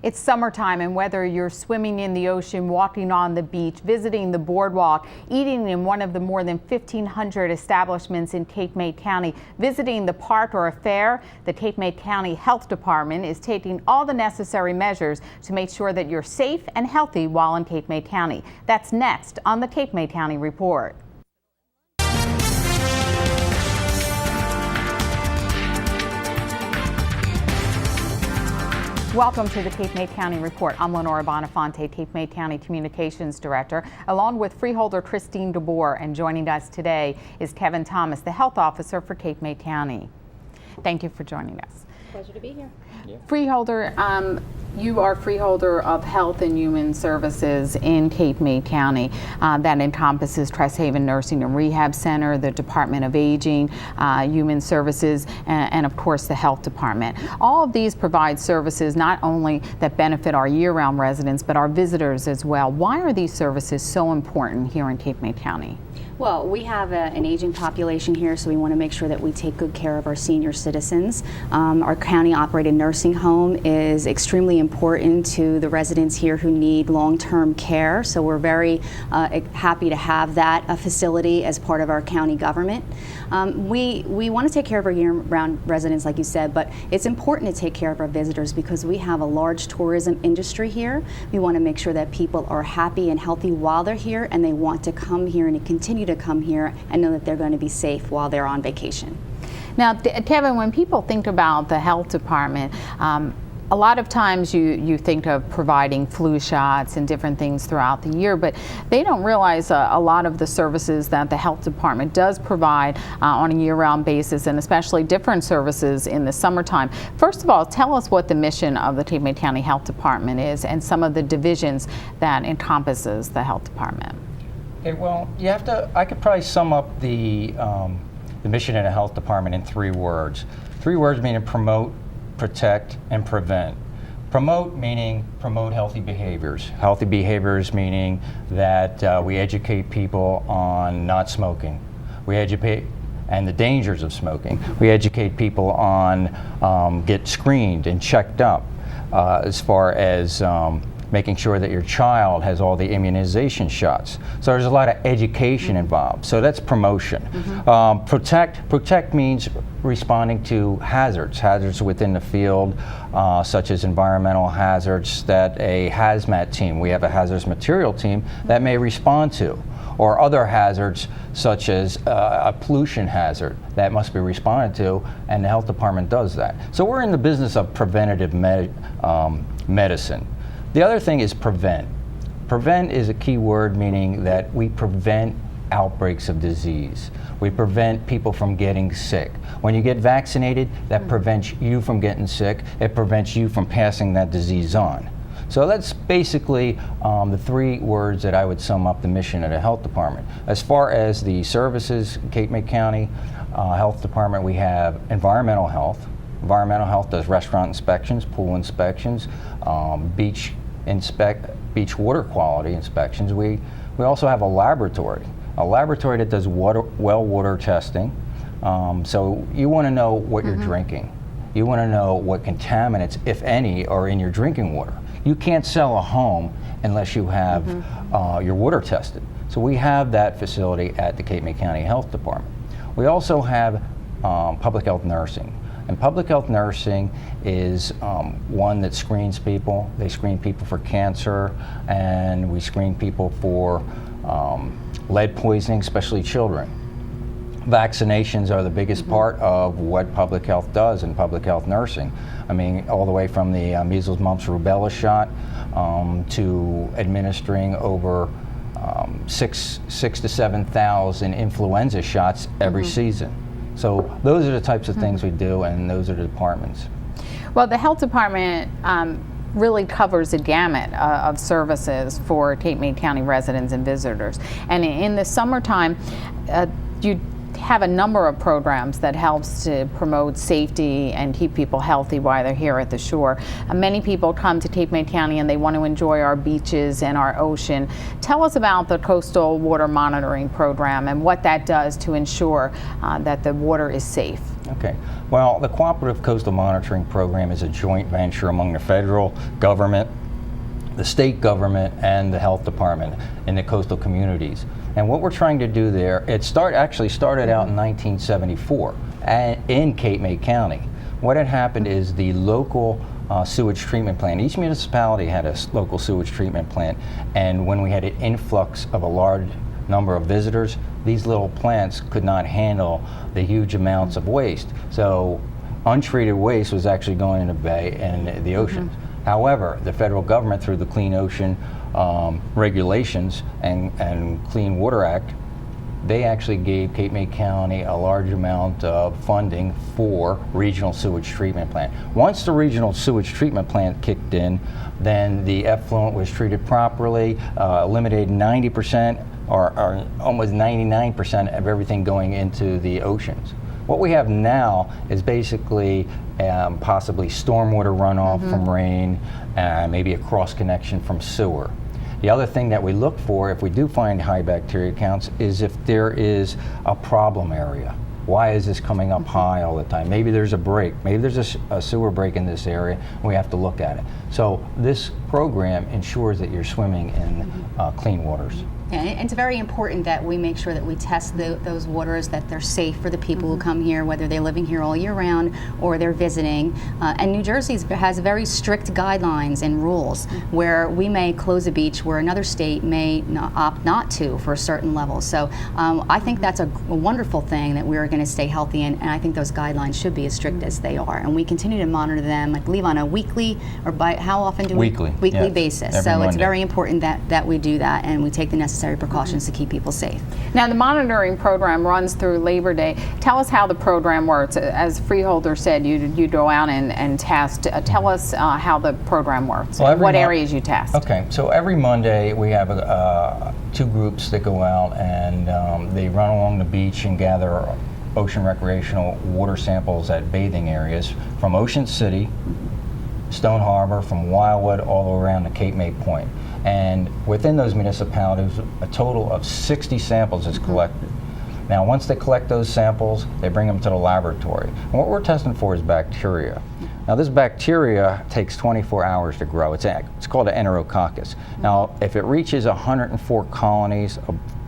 It's summertime, and whether you're swimming in the ocean, walking on the beach, visiting the boardwalk, eating in one of the more than 1,500 establishments in Cape May County, visiting the park or a fair, the Cape May County Health Department is taking all the necessary measures to make sure that you're safe and healthy while in Cape May County. That's next on the Cape May County Report. Welcome to the Cape May County Report. I'm Lenora Bonafonte, Cape May County Communications Director, along with Freeholder Christine DeBoer, and joining us today is Kevin Thomas, the Health Officer for Cape May County. Thank you for joining us. Pleasure to be here. Yeah. Freeholder, you are Freeholder of Health and Human Services in Cape May County. That encompasses Trest Haven Nursing and Rehab Center, the Department of Aging, Human Services, and of course the Health Department. All of these provide services not only that benefit our year-round residents, but our visitors as well. Why are these services so important here in Cape May County? Well, we have an aging population here, so we want to make sure that we take good care of our senior citizens. Our county-operated nursing home is extremely important to the residents here who need long-term care, so we're very happy to have that facility as part of our county government. We want to take care of our year-round residents, like you said, but it's important to take care of our visitors because we have a large tourism industry here. We want to make sure that people are happy and healthy while they're here, and they want to come here and continue to come here and know that they're going to be safe while they're on vacation. Now, Kevin, when people think about the health department, a lot of times you think of providing flu shots and different things throughout the year, but they don't realize a lot of the services that the health department does provide on a year-round basis, and especially different services in the summertime. First of all, tell us what the mission of the Cape May County Health Department is and some of the divisions that encompasses the health department. Okay, well, I could probably sum up the mission in the health department in 3 words. 3 words meaning promote, protect, and prevent. Promote meaning promote healthy behaviors. Healthy behaviors meaning that we educate people on not smoking. We educate and the dangers of smoking. We educate people on get screened and checked up as far as making sure that your child has all the immunization shots. So there's a lot of education involved. So that's promotion. Protect means responding to hazards within the field, such as environmental hazards that a hazmat team, we have a hazardous material team that may respond to, or other hazards such as a pollution hazard that must be responded to, and the health department does that. So we're in the business of preventative medicine. The other thing is prevent. Prevent is a key word, meaning that we prevent outbreaks of disease. We prevent people from getting sick. When you get vaccinated, that prevents you from getting sick. It prevents you from passing that disease on. So that's basically the 3 words that I would sum up the mission of the health department. As far as the services, Cape May County Health Department, we have environmental health. Environmental health does restaurant inspections, pool inspections, beach water quality inspections. We also have a laboratory that does well water testing. So you want to know what you're drinking. You want to know what contaminants, if any, are in your drinking water. You can't sell a home unless you have your water tested. So we have that facility at the Cape May County Health Department. We also have public health nursing. And public health nursing is one that screens people. They screen people for cancer, and we screen people for lead poisoning, especially children. Vaccinations are the biggest part of what public health does in public health nursing. I mean, all the way from the measles, mumps, rubella shot to administering over 6,000 to 7,000 influenza shots every season. So those are the types of things we do, and those are the departments. Well, the health department really covers a gamut of services for Cape May County residents and visitors. And in the summertime, you have a number of programs that helps to promote safety and keep people healthy while they're here at the shore. Many people come to Cape May County and they want to enjoy our beaches and our ocean. Tell us about the Coastal Water Monitoring Program and what that does to ensure that the water is safe Okay. Well, the Cooperative Coastal Monitoring Program is a joint venture among the federal government, the state government, and the health department in the coastal communities. And what we're trying to do there, actually started out in 1974 in Cape May County. What had happened is the local sewage treatment plant, each municipality had a local sewage treatment plant, and when we had an influx of a large number of visitors, these little plants could not handle the huge amounts of waste. So untreated waste was actually going in the bay and the oceans. However, the federal government, through the Clean Ocean regulations and Clean Water Act, they actually gave Cape May County a large amount of funding for regional sewage treatment plant. Once the regional sewage treatment plant kicked in, then the effluent was treated properly, eliminated 90% or almost 99% of everything going into the oceans. What we have now is basically possibly stormwater runoff from rain, maybe a cross connection from sewer. The other thing that we look for, if we do find high bacteria counts, is if there is a problem area. Why is this coming up high all the time? Maybe there's a break. Maybe there's a sewer break in this area, and we have to look at it. So this program ensures that you're swimming in clean waters. Yeah, and it's very important that we make sure that we test those waters, that they're safe for the people who come here, whether they're living here all year round or they're visiting. And New Jersey has very strict guidelines and rules where we may close a beach where another state may opt not to for a certain level. So I think that's a wonderful thing that we're going to stay healthy in, and I think those guidelines should be as strict as they are. And we continue to monitor them, I believe, on a weekly or how often do we? Weekly Basis. Every So Monday. it's very important that we do that and we take the necessary precautions to keep people safe. Now, the monitoring program runs through Labor Day. Tell us how the program works. As Freeholder said, you go out and test. Tell us how the program works, Well, and what every areas you test. Okay, so every Monday we have two groups that go out and they run along the beach and gather ocean recreational water samples at bathing areas from Ocean City, Stone Harbor, from Wildwood, all around the Cape May Point. And within those municipalities, a total of 60 samples is collected. Now, once they collect those samples, they bring them to the laboratory. And what we're testing for is bacteria. Now, this bacteria takes 24 hours to grow. It's called an enterococcus. Now, if it reaches 104 colonies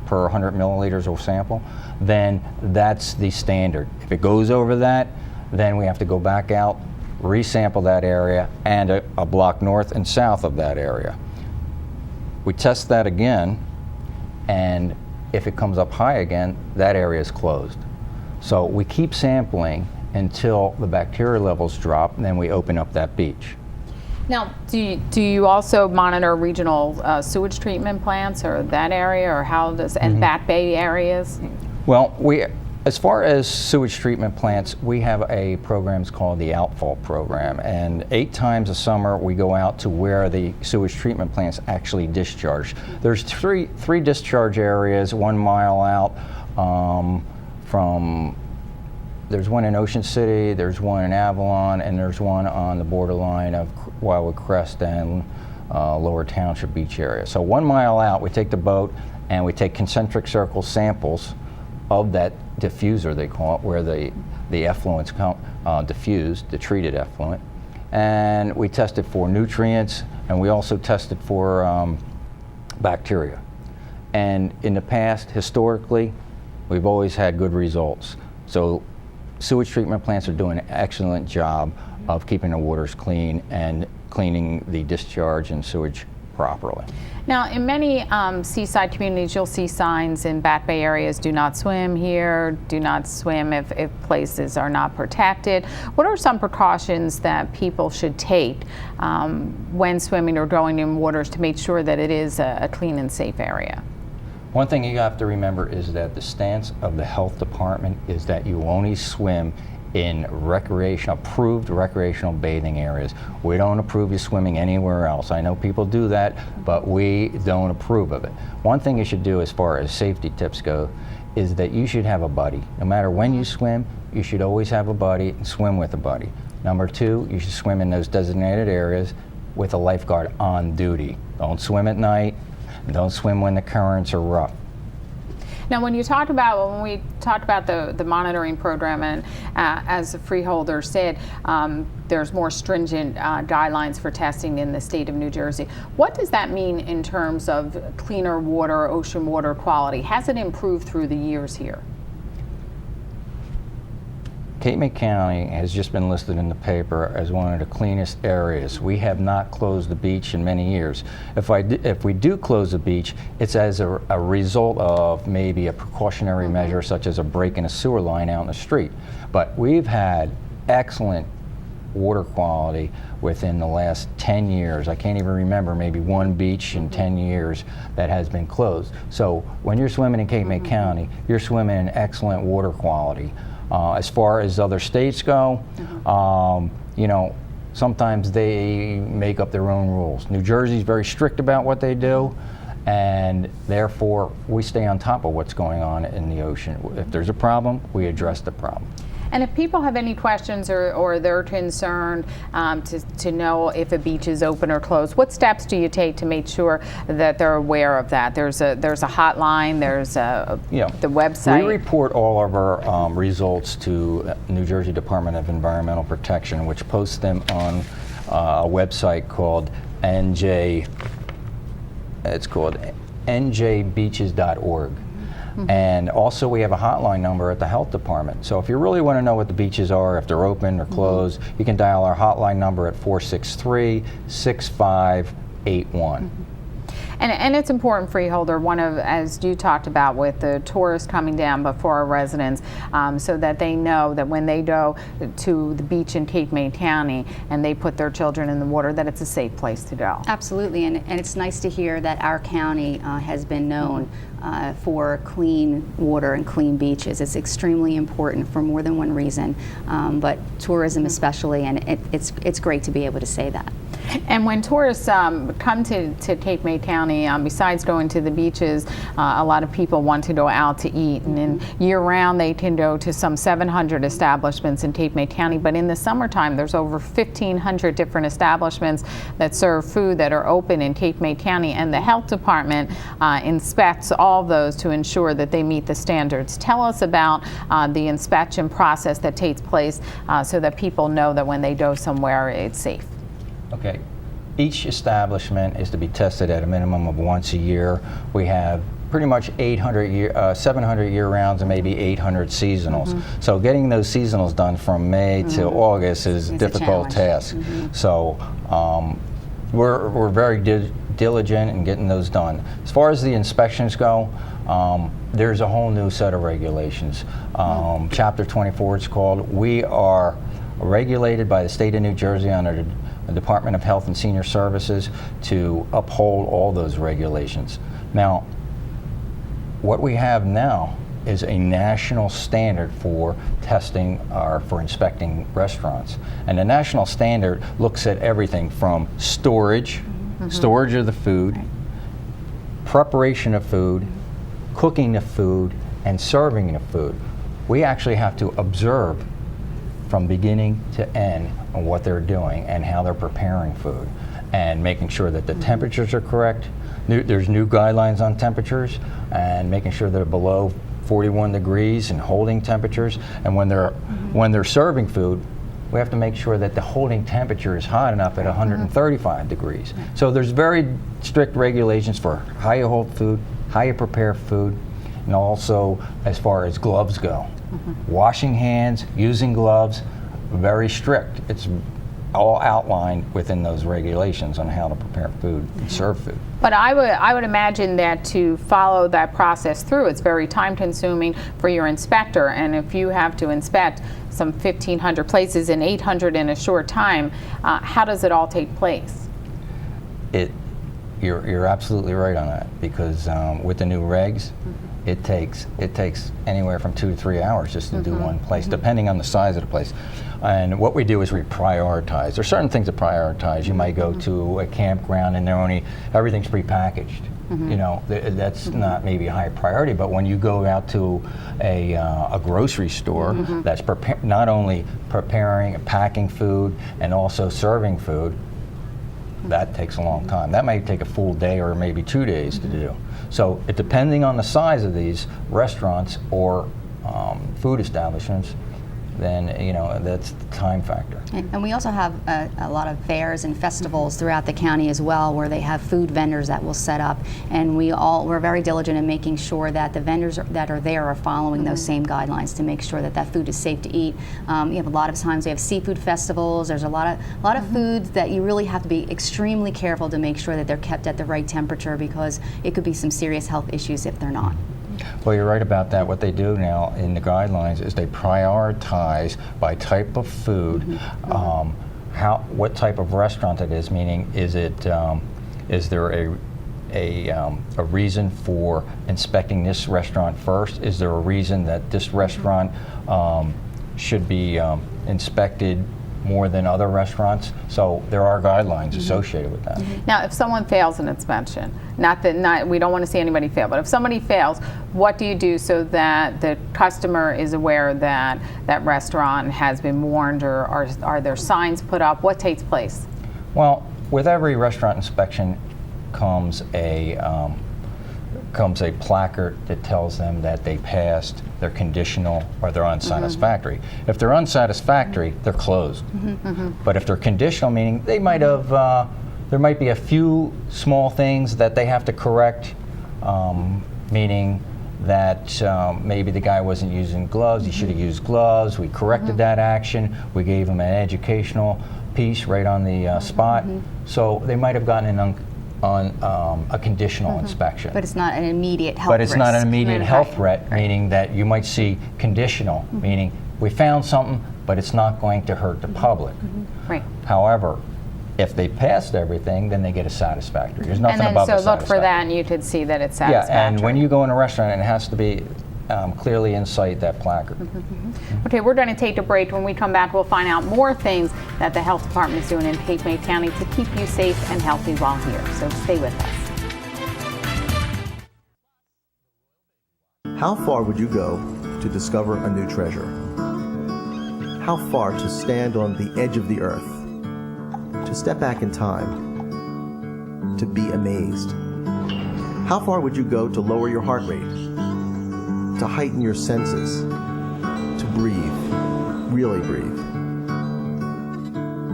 per 100 milliliters of sample, then that's the standard. If it goes over that, then we have to go back out, resample that area and a block north and south of that area. We test that again, and if it comes up high again, that area is closed. So we keep sampling until the bacteria levels drop, and then we open up that beach. Now, do you also monitor regional sewage treatment plants or that area, or how does, and Bat Bay areas? Well, as far as sewage treatment plants, we have a program called the Outfall Program, and 8 times a summer we go out to where the sewage treatment plants actually discharge. There's three discharge areas 1 mile out there's one in Ocean City, there's one in Avalon, and there's one on the borderline of Wildwood Crest and Lower Township Beach area. So 1 mile out, we take the boat and we take concentric circle samples of that diffuser, they call it, where the effluents diffused, the treated effluent, and we test it for nutrients, and we also test it for bacteria. And in the past, historically, we've always had good results. So sewage treatment plants are doing an excellent job of keeping the waters clean and cleaning the discharge and sewage properly. Now, in many seaside communities, you'll see signs in Bat Bay areas: do not swim here, do not swim if places are not protected. What are some precautions that people should take when swimming or going in waters to make sure that it is a clean and safe area? One thing you have to remember is that the stance of the health department is that you only swim in approved recreational bathing areas. We don't approve you swimming anywhere else. I know people do that, but we don't approve of it. One thing you should do as far as safety tips go is that you should have a buddy. No matter when you swim, you should always have a buddy and swim with a buddy. Number 2, you should swim in those designated areas with a lifeguard on duty. Don't swim at night, and don't swim when the currents are rough. Now, when we talked about the monitoring program, and as the freeholder said, there's more stringent guidelines for testing in the state of New Jersey. What does that mean in terms of cleaner water, ocean water quality? Has it improved through the years here? Cape May County has just been listed in the paper as one of the cleanest areas. We have not closed the beach in many years. If we do close the beach, it's as a result of maybe a precautionary measure such as a break in a sewer line out in the street. But we've had excellent water quality within the last 10 years. I can't even remember maybe one beach in 10 years that has been closed. So when you're swimming in Cape May County, you're swimming in excellent water quality. As far as other states go, you know, sometimes they make up their own rules. New Jersey's very strict about what they do, and therefore we stay on top of what's going on in the ocean. If there's a problem, we address the problem. And if people have any questions or they're concerned to know if a beach is open or closed, what steps do you take to make sure that they're aware of that? There's a hotline, there's the website. We report all of our results to New Jersey Department of Environmental Protection, which posts them on a website called njbeaches.org. And also we have a hotline number at the health department. So if you really want to know what the beaches are, if they're open or closed, you can dial our hotline number at 463-6581. And it's important, freeholder, as you talked about with the tourists coming down before our residents, so that they know that when they go to the beach in Cape May County and they put their children in the water, that it's a safe place to go. Absolutely, and it's nice to hear that our county has been known for clean water and clean beaches. It's extremely important for more than one reason, but tourism especially, and it's great to be able to say that. And when tourists come to Cape May County, besides going to the beaches, a lot of people want to go out to eat. And in year-round, they can go to some 700 establishments in Cape May County. But in the summertime, there's over 1,500 different establishments that serve food that are open in Cape May County. And the health department inspects all of those to ensure that they meet the standards. Tell us about the inspection process that takes place so that people know that when they go somewhere, it's safe. Okay. Each establishment is to be tested at a minimum of once a year. We have pretty much 700 year-rounds and maybe 800 seasonals. So getting those seasonals done from May to August is a difficult task. So we're very diligent in getting those done. As far as the inspections go, there's a whole new set of regulations. Chapter 24 it's called. We are regulated by the state of New Jersey under the Department of Health and Senior Services to uphold all those regulations. Now, what we have now is a national standard for testing or for inspecting restaurants. And the national standard looks at everything from storage of the food, preparation of food, cooking the food, and serving the food. We actually have to observe from beginning to end on what they're doing and how they're preparing food and making sure that the temperatures are correct. There's new guidelines on temperatures and making sure they're below 41 degrees and holding temperatures. And when they're serving food, we have to make sure that the holding temperature is hot enough at 135 degrees. So there's very strict regulations for how you hold food, how you prepare food, and also as far as gloves go. Washing hands, using gloves, very strict. It's all outlined within those regulations on how to prepare food and serve food. But I would imagine that to follow that process through, it's very time consuming for your inspector. And if you have to inspect some 1,500 places and 800 in a short time, how does it all take place? You're absolutely right on that, because with the new regs, it takes anywhere from 2 to 3 hours just to do one place, depending on the size of the place. And what we do is we prioritize. There's certain things to prioritize. You might go to a campground and everything's prepackaged. You know, that's not maybe a high priority, but when you go out to a grocery store that's not only preparing and packing food and also serving food, that takes a long time. That might take a full day or maybe 2 days to do. So depending on the size of these restaurants or food establishments, then that's the time factor. And we also have a lot of fairs and festivals throughout the county as well, where they have food vendors that will set up, and we're very diligent in making sure that the vendors that are there are following those same guidelines to make sure that that food is safe to eat. You have a lot of times we have seafood festivals. There's a lot of foods that you really have to be extremely careful to make sure that they're kept at the right temperature, because it could be some serious health issues if they're not. Well, you're right about that. What they do now in the guidelines is they prioritize by type of food, what type of restaurant it is. Meaning, is there a reason for inspecting this restaurant first? Is there a reason that this restaurant should be inspected more than other restaurants? So there are guidelines associated with that. Now, if someone fails an inspection, we don't want to see anybody fail, but if somebody fails, what do you do so that the customer is aware that that restaurant has been warned, or are there signs put up? What takes place? Well, with every restaurant inspection comes a placard that tells them that they passed, they're conditional, or they're unsatisfactory. If they're unsatisfactory, they're closed. But if they're conditional, meaning they might have, there might be a few small things that they have to correct, meaning that maybe the guy wasn't using gloves, he should have used gloves. We corrected that action. We gave him an educational piece right on the spot. So they might have gotten on a conditional inspection. But it's not an immediate health But it's risk. not an immediate health threat, meaning that you might see conditional, meaning we found something, but it's not going to hurt the public. Right. However, if they passed everything, then they get a satisfactory. There's nothing above And a then, so look for satisfactory. that, and you could see that it's satisfactory. Yeah, and when you go in a restaurant, it has to be clearly in sight, that placard. Okay, we're going to take a break. When we come back, we'll find out more things that the health department is doing in Cape May County to keep you safe and healthy while here. So stay with us. How far would you go to discover a new treasure? How far to stand on the edge of the earth? To step back in time? To be amazed? How far would you go to lower your heart rate? To heighten your senses? To breathe, really breathe?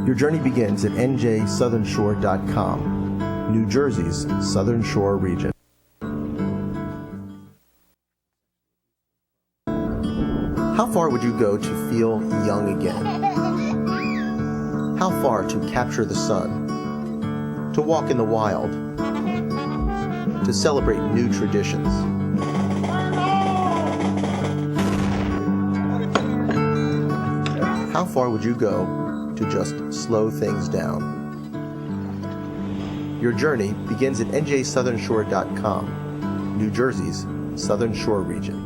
Your journey begins at njsouthernshore.com, New Jersey's Southern Shore region. How far would you go to feel young again? How far to capture the sun? To walk in the wild? To celebrate new traditions? How far would you go to just slow things down? Your journey begins at njsouthernshore.com, New Jersey's Southern Shore region.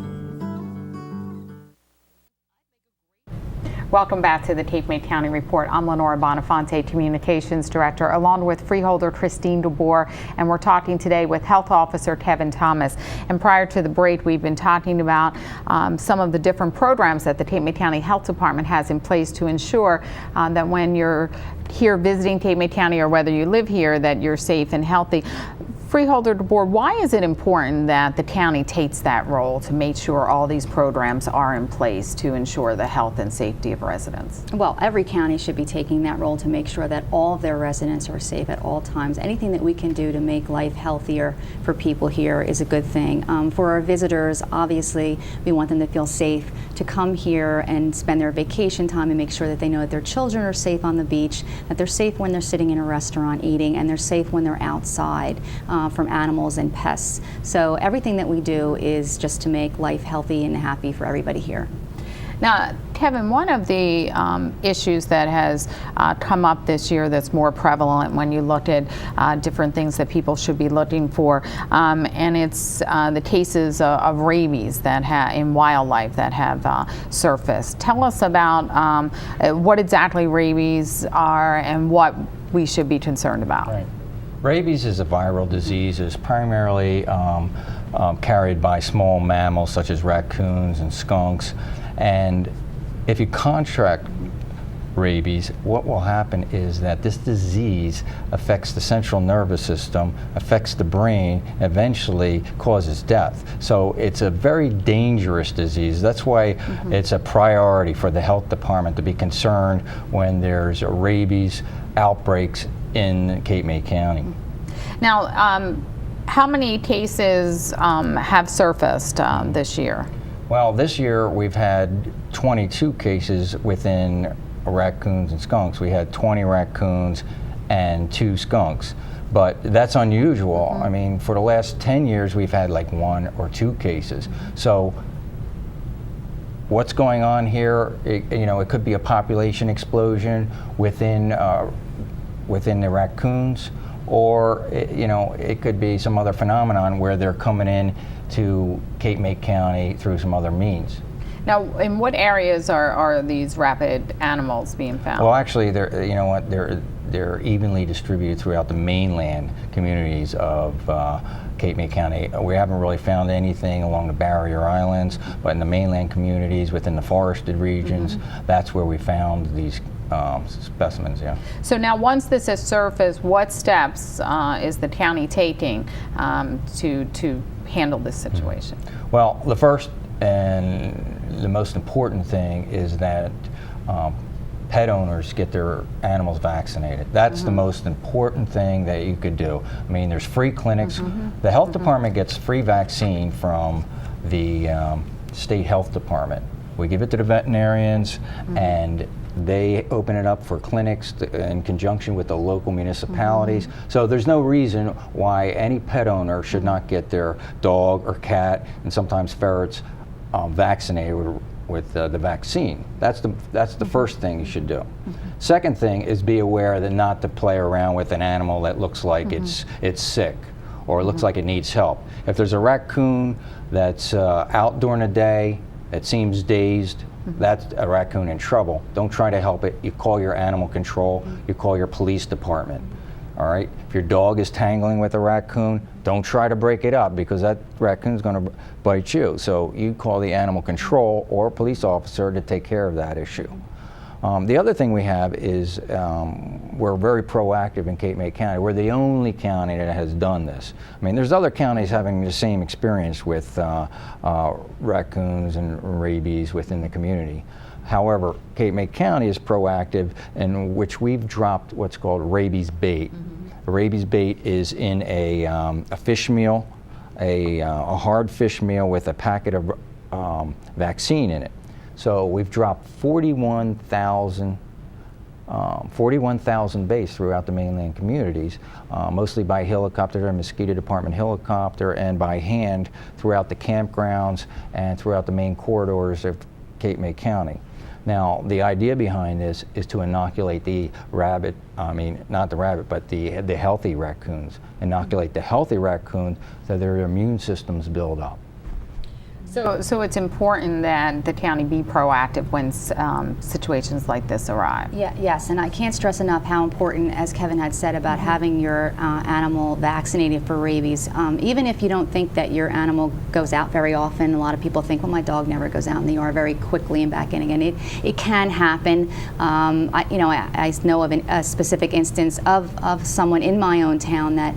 Welcome back to the Cape May County Report. I'm Lenora Bonafonte, Communications Director, along with freeholder Christine DeBoer, and we're talking today with Health Officer Kevin Thomas. And prior to the break, we've been talking about some of the different programs that the Cape May County Health Department has in place to ensure that when you're here visiting Cape May County, or whether you live here, that you're safe and healthy. Freeholder DeBoer, why is it important that the county takes that role to make sure all these programs are in place to ensure the health and safety of residents? Well, every county should be taking that role to make sure that all of their residents are safe at all times. Anything that we can do to make life healthier for people here is a good thing. For our visitors, obviously, we want them to feel safe to come here and spend their vacation time and make sure that they know that their children are safe on the beach, that they're safe when they're sitting in a restaurant eating, and they're safe when they're outside from animals and pests. So everything that we do is just to make life healthy and happy for everybody here. Now, Kevin, one of the issues that has come up this year that's more prevalent when you look at different things that people should be looking for, and it's the cases of rabies that in wildlife that have surfaced. Tell us about what exactly rabies are and what we should be concerned about. Right. Rabies is a viral disease. It's primarily carried by small mammals such as raccoons and skunks. And if you contract rabies, what will happen is that this disease affects the central nervous system, affects the brain, eventually causes death. So it's a very dangerous disease. That's why it's a priority for the health department to be concerned when there's rabies outbreaks in Cape May County. Now, how many cases have surfaced this year? Well, this year we've had 22 cases within raccoons and skunks. We had 20 raccoons and 2 skunks, but that's unusual. I mean, for the last 10 years we've had like 1 or 2 cases. So what's going on here? It could be a population explosion within the raccoons, or it could be some other phenomenon where they're coming in to Cape May County through some other means. Now, in what areas are these rabid animals being found? Well, actually, they're evenly distributed throughout the mainland communities of Cape May County. We haven't really found anything along the barrier islands, but in the mainland communities, within the forested regions, that's where we found these specimens. Yeah. So now, once this has surfaced, what steps is the county taking to handle this situation? Well, the first and the most important thing is that pet owners get their animals vaccinated. That's the most important thing that you could do. I mean, there's free clinics. The health department gets free vaccine from the state health department. We give it to the veterinarians, and they open it up for clinics in conjunction with the local municipalities. So there's no reason why any pet owner should not get their dog or cat, and sometimes ferrets, vaccinated with the vaccine. That's the first thing you should do. Second thing is be aware that not to play around with an animal that looks like it's sick or looks like it needs help. If there's a raccoon that's out during the day, that seems dazed, that's a raccoon in trouble. Don't try to help it. You call your animal control, you call your police department. All right? If your dog is tangling with a raccoon, don't try to break it up, because that raccoon's going to bite you. So you call the animal control or a police officer to take care of that issue. The other thing we have is we're very proactive in Cape May County. We're the only county that has done this. I mean, there's other counties having the same experience with raccoons and rabies within the community. However, Cape May County is proactive, in which we've dropped what's called rabies bait. The rabies bait is in a fish meal, a hard fish meal with a packet of vaccine in it. So we've dropped 41,000 baits throughout the mainland communities, mostly by helicopter, a mosquito department helicopter, and by hand throughout the campgrounds and throughout the main corridors of Cape May County. Now, the idea behind this is to inoculate the rabbit, not the rabbit, but the healthy raccoons. Inoculate the healthy raccoons so their immune systems build up. So it's important that the county be proactive when situations like this arrive. Yes, and I can't stress enough how important, as Kevin had said, about having your animal vaccinated for rabies. Even if you don't think that your animal goes out very often, a lot of people think, well, my dog never goes out in the yard very quickly and back in again. It can happen. I know of a specific instance of someone in my own town that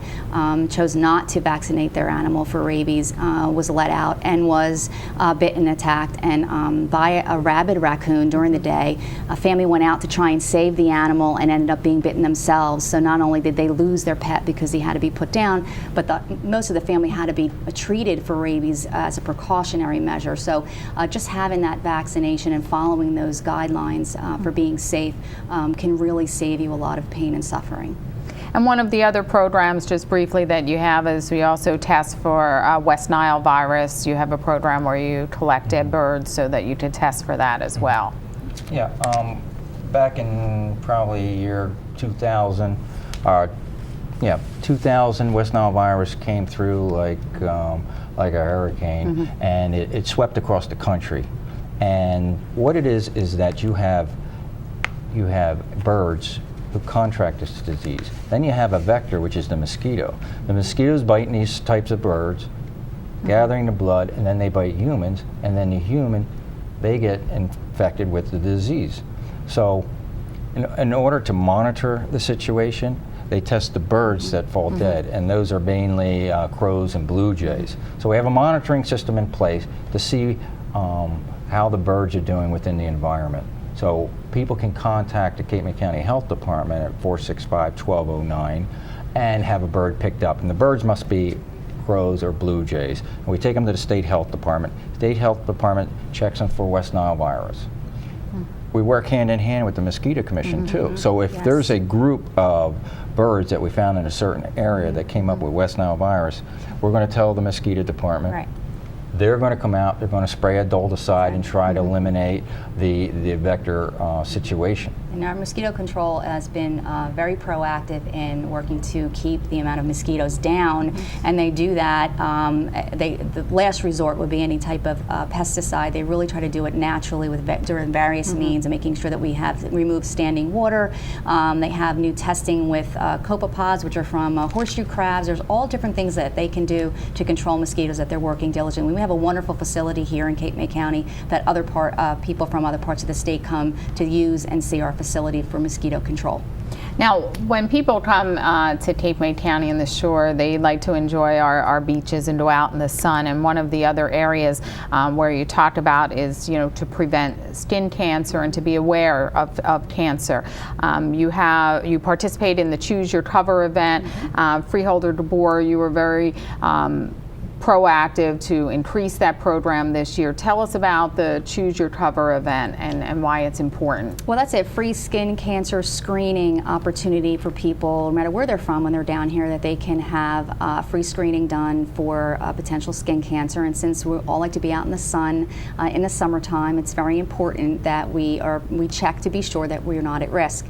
chose not to vaccinate their animal for rabies, was let out and was bitten, attacked, and by a rabid raccoon during the day. A family went out to try and save the animal and ended up being bitten themselves. So not only did they lose their pet because he had to be put down, but most of the family had to be treated for rabies as a precautionary measure. So just having that vaccination and following those guidelines for being safe can really save you a lot of pain and suffering. And one of the other programs, just briefly, that you have is we also test for West Nile virus. You have a program where you collect dead birds so that you can test for that as well. Yeah, back in probably year 2000, 2000, West Nile virus came through like a hurricane, and it swept across the country. And what it is that you have birds who contract this disease. Then you have a vector, which is the mosquito. The mosquitoes biting these types of birds, gathering the blood, and then they bite humans, and then the human, they get infected with the disease. So in order to monitor the situation, they test the birds that fall dead, and those are mainly crows and blue jays. So we have a monitoring system in place to see how the birds are doing within the environment. So people can contact the Cape May County Health Department at 465-1209 and have a bird picked up. And the birds must be crows or blue jays. And we take them to the State Health Department. State Health Department checks them for West Nile virus. We work hand in hand with the Mosquito Commission too. So if there's a group of birds that we found in a certain area that came up with West Nile virus, we're going to tell the Mosquito Department. Right. They're going to come out, they're going to spray adulticide and try to eliminate the vector situation. And our mosquito control has been very proactive in working to keep the amount of mosquitoes down, and they do that. The last resort would be any type of pesticide. They really try to do it naturally with various means, and making sure that we have removed standing water. They have new testing with copepods, which are from horseshoe crabs. There's all different things that they can do to control mosquitoes that they're working diligently. We have a wonderful facility here in Cape May County that people from other parts of the state come to use and see our facility for mosquito control. Now, when people come to Cape May County and the shore, they like to enjoy our beaches and go out in the sun. And one of the other areas where you talked about is, to prevent skin cancer and to be aware of cancer. You participate in the Choose Your Cover event. Freeholder DeBoer, you were very proactive to increase that program this year. Tell us about the Choose Your Cover event and why it's important. Well, that's a free skin cancer screening opportunity for people, no matter where they're from, when they're down here, that they can have free screening done for potential skin cancer. And since we all like to be out in the sun in the summertime, it's very important that we check to be sure that we're not at risk.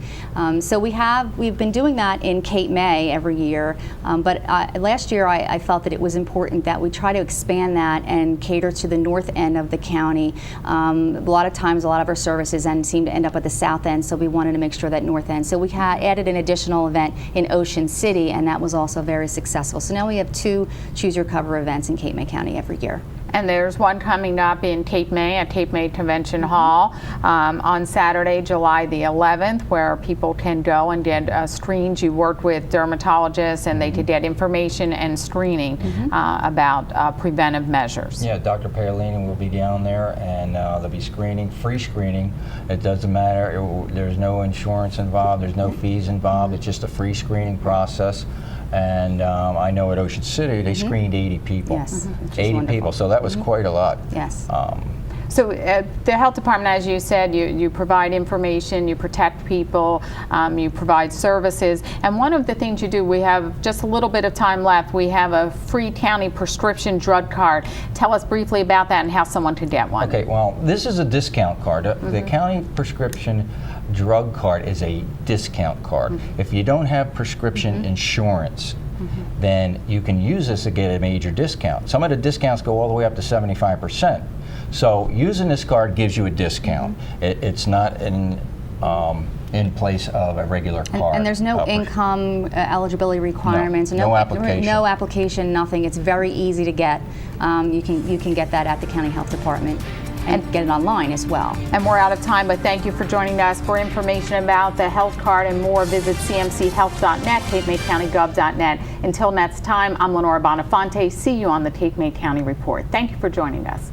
So we've been doing that in Cape May every year, but last year I felt that it was important that we try to expand that and cater to the north end of the county. A lot of times, a lot of our services seem to end up at the south end, so we wanted to make sure that north end. So we added an additional event in Ocean City, and that was also very successful. So now we have 2 Choose Your Cover events in Cape May County every year. And there's one coming up in Cape May at Cape May Convention Hall on Saturday, July the 11th, where people can go and get screened. You worked with dermatologists, and they could get information and screening about preventive measures. Yeah, Dr. Paolini will be down there, and they'll be screening, free screening. It doesn't matter. There's no insurance involved. There's no fees involved. It's just a free screening process. And I know at Ocean City they screened 80 people. Yes, 80 people, so that was quite a lot. Yes. So the health department, as you said, you provide information, you protect people, you provide services. And one of the things you do, we have just a little bit of time left, we have a free county prescription drug card. Tell us briefly about that and how someone could get one. Okay, well, this is a discount card. The county prescription drug card is a discount card. If you don't have prescription insurance, then you can use this to get a major discount. Some of the discounts go all the way up to 75%. So using this card gives you a discount. It's not in place of a regular card. And there's no income eligibility requirements. No application. No application, nothing. It's very easy to get. You can get that at the county health department and get it online as well. And we're out of time, but thank you for joining us. For information about the health card and more, visit cmchealth.net, capemaycountygov.net. Until next time, I'm Lenora Bonafonte. See you on the Cape May County Report. Thank you for joining us.